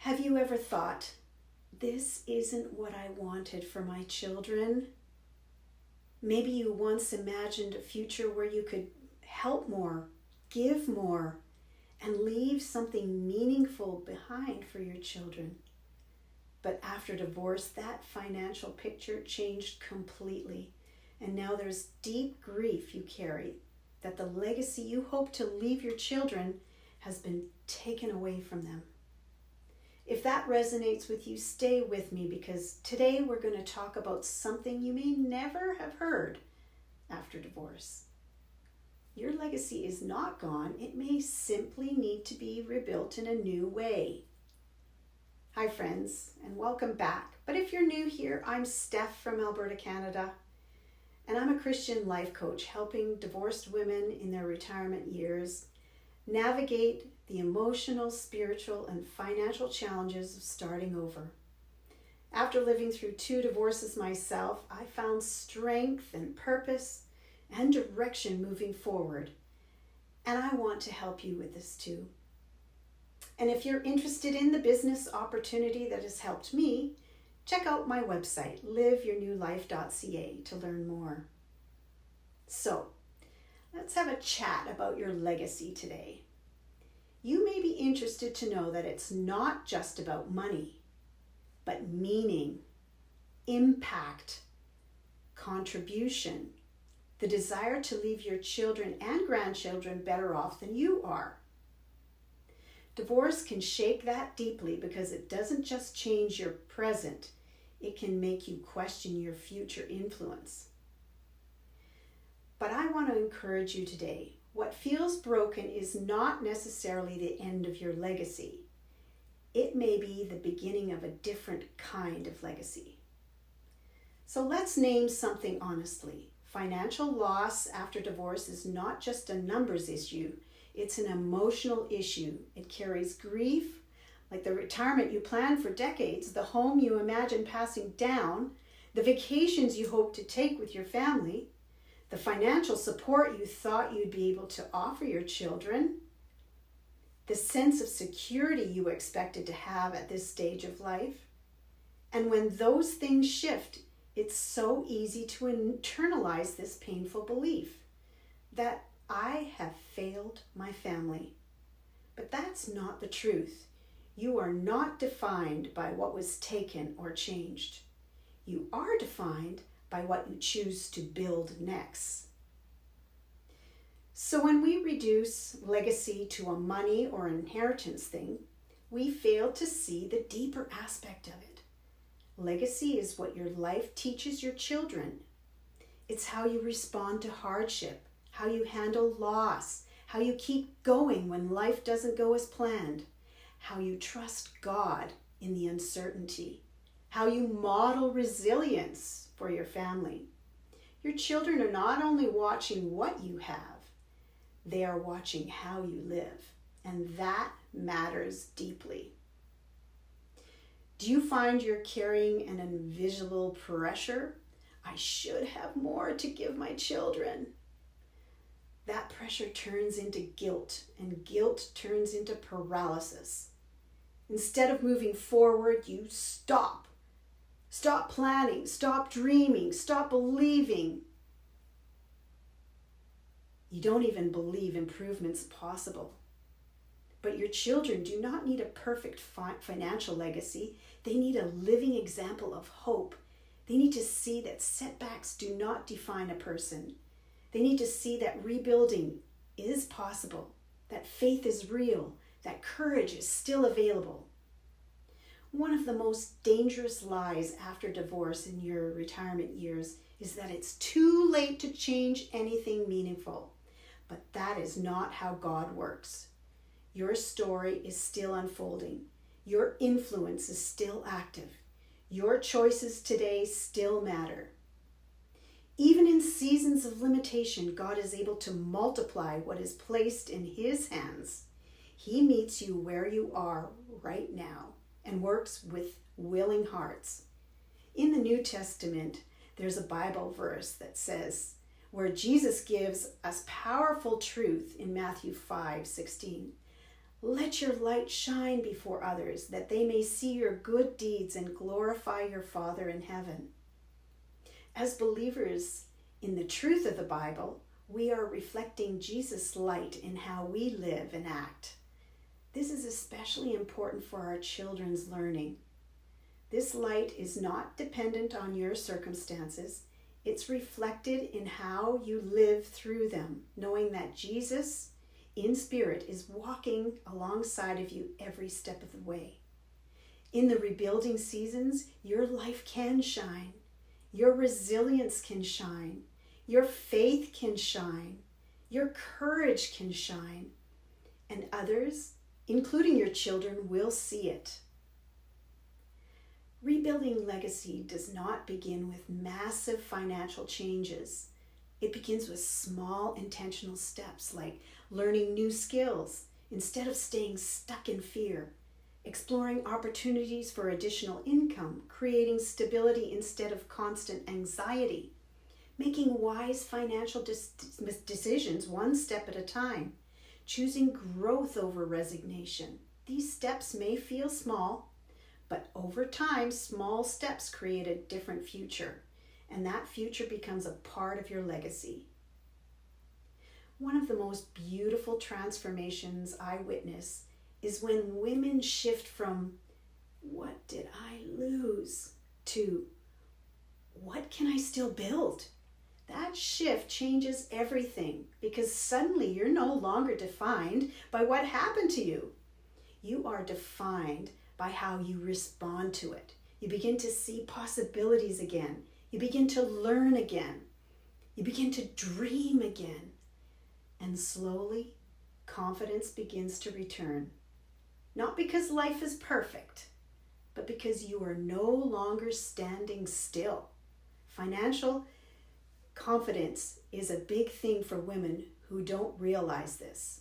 Have you ever thought, this isn't what I wanted for my children? Maybe you once imagined a future where you could help more, give more, and leave something meaningful behind for your children. But after divorce, that financial picture changed completely. And now there's deep grief you carry that the legacy you hope to leave your children has been taken away from them. If that resonates with you, stay with me, because today we're going to talk about something you may never have heard after divorce. Your legacy is not gone. It may simply need to be rebuilt in a new way. Hi friends, and welcome back. But if you're new here, I'm Steph from Alberta, Canada, and I'm a Christian life coach helping divorced women in their retirement years navigate the emotional, spiritual, and financial challenges of starting over. After living through 2 divorces myself, I found strength and purpose and direction moving forward, and I want to help you with this too. And if you're interested in the business opportunity that has helped me, check out my website, liveyournewlife.ca, to learn more. So, let's have a chat about your legacy today. You may be interested to know that it's not just about money, but meaning, impact, contribution, the desire to leave your children and grandchildren better off than you are. Divorce can shake that deeply because it doesn't just change your present, it can make you question your future influence. But I want to encourage you today. What feels broken is not necessarily the end of your legacy. It may be the beginning of a different kind of legacy. So let's name something honestly. Financial loss after divorce is not just a numbers issue. It's an emotional issue. It carries grief, like the retirement you planned for decades, the home you imagine passing down, the vacations you hope to take with your family, the financial support you thought you'd be able to offer your children, the sense of security you expected to have at this stage of life. And when those things shift, it's so easy to internalize this painful belief that I have failed my family. But that's not the truth. You are not defined by what was taken or changed. You are defined by what you choose to build next. So when we reduce legacy to a money or inheritance thing, we fail to see the deeper aspect of it. Legacy is what your life teaches your children. It's how you respond to hardship, how you handle loss, how you keep going when life doesn't go as planned, how you trust God in the uncertainty, how you model resilience for your family. Your children are not only watching what you have, they are watching how you live, and that matters deeply. Do you find you're carrying an invisible pressure? I should have more to give my children. That pressure turns into guilt, and guilt turns into paralysis. Instead of moving forward, you stop. Stop planning, stop dreaming, stop believing. You don't even believe improvement's possible. But your children do not need a perfect financial legacy. They need a living example of hope. They need to see that setbacks do not define a person. They need to see that rebuilding is possible, that faith is real, that courage is still available. One of the most dangerous lies after divorce in your retirement years is that it's too late to change anything meaningful. But that is not how God works. Your story is still unfolding. Your influence is still active. Your choices today still matter. Even in seasons of limitation, God is able to multiply what is placed in His hands. He meets you where you are right now and works with willing hearts. In the New Testament, there's a Bible verse that says, where Jesus gives us powerful truth in Matthew 5:16. Let your light shine before others, that they may see your good deeds and glorify your Father in heaven. As believers in the truth of the Bible, we are reflecting Jesus' light in how we live and act. This is especially important for our children's learning. This light is not dependent on your circumstances. It's reflected in how you live through them, knowing that Jesus, in spirit, is walking alongside of you every step of the way. In the rebuilding seasons, your life can shine. Your resilience can shine. Your faith can shine. Your courage can shine. And others, including your children, will see it. Rebuilding legacy does not begin with massive financial changes. It begins with small intentional steps like learning new skills instead of staying stuck in fear, exploring opportunities for additional income, creating stability instead of constant anxiety, making wise financial decisions one step at a time, choosing growth over resignation. These steps may feel small, but over time, small steps create a different future, and that future becomes a part of your legacy. One of the most beautiful transformations I witness is when women shift from, "What did I lose?" to, "What can I still build?" That shift changes everything because suddenly you're no longer defined by what happened to you. You are defined by how you respond to it. You begin to see possibilities again. You begin to learn again. You begin to dream again. And slowly, confidence begins to return. Not because life is perfect, but because you are no longer standing still. Financial confidence is a big thing for women who don't realize this.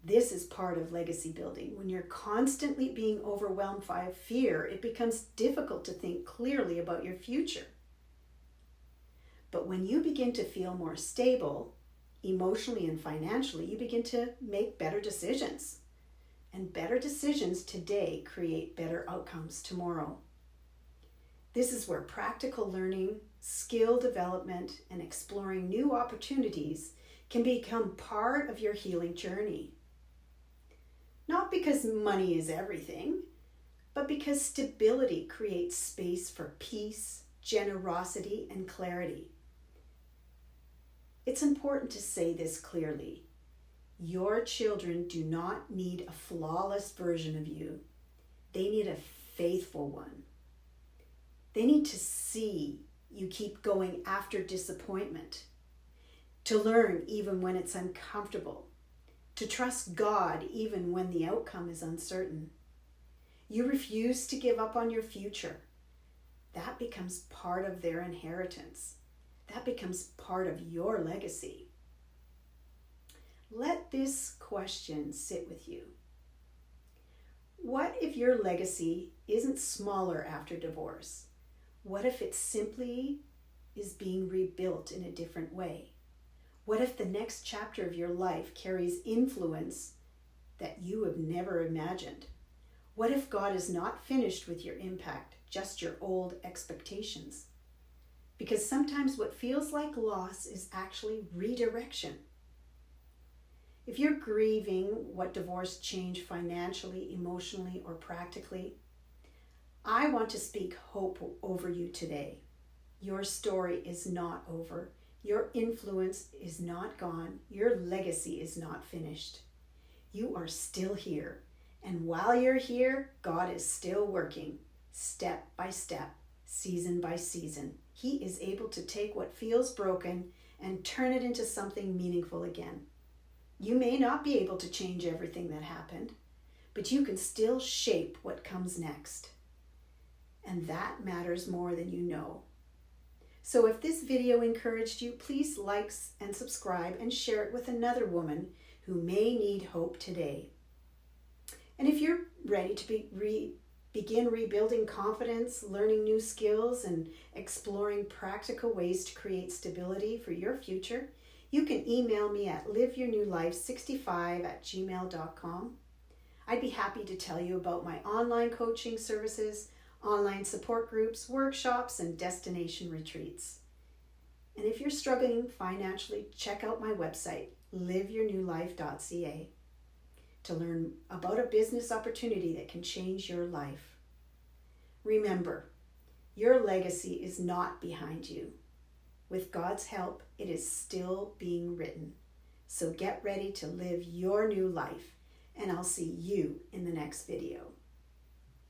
This is part of legacy building. When you're constantly being overwhelmed by fear, it becomes difficult to think clearly about your future. But when you begin to feel more stable, emotionally and financially, you begin to make better decisions. And better decisions today create better outcomes tomorrow. This is where practical learning, skill development, and exploring new opportunities can become part of your healing journey. Not because money is everything, but because stability creates space for peace, generosity, and clarity. It's important to say this clearly. Your children do not need a flawless version of you. They need a faithful one. They need to see you keep going after disappointment, to learn even when it's uncomfortable, to trust God even when the outcome is uncertain. You refuse to give up on your future. That becomes part of their inheritance. That becomes part of your legacy. Let this question sit with you. What if your legacy isn't smaller after divorce? What if it simply is being rebuilt in a different way? What if the next chapter of your life carries influence that you have never imagined? What if God is not finished with your impact, just your old expectations? Because sometimes what feels like loss is actually redirection. If you're grieving what divorce changed financially, emotionally, or practically, I want to speak hope over you today. Your story is not over. Your influence is not gone. Your legacy is not finished. You are still here. And while you're here, God is still working, step by step, season by season. He is able to take what feels broken and turn it into something meaningful again. You may not be able to change everything that happened, but you can still shape what comes next. And that matters more than you know. So if this video encouraged you, please like and subscribe and share it with another woman who may need hope today. And if you're ready to begin rebuilding confidence, learning new skills, and exploring practical ways to create stability for your future, you can email me at liveyournewlife65@gmail.com. I'd be happy to tell you about my online coaching services, online support groups, workshops, and destination retreats. And if you're struggling financially, check out my website, liveyournewlife.ca, to learn about a business opportunity that can change your life. Remember, your legacy is not behind you. With God's help, it is still being written. So get ready to live your new life, and I'll see you in the next video.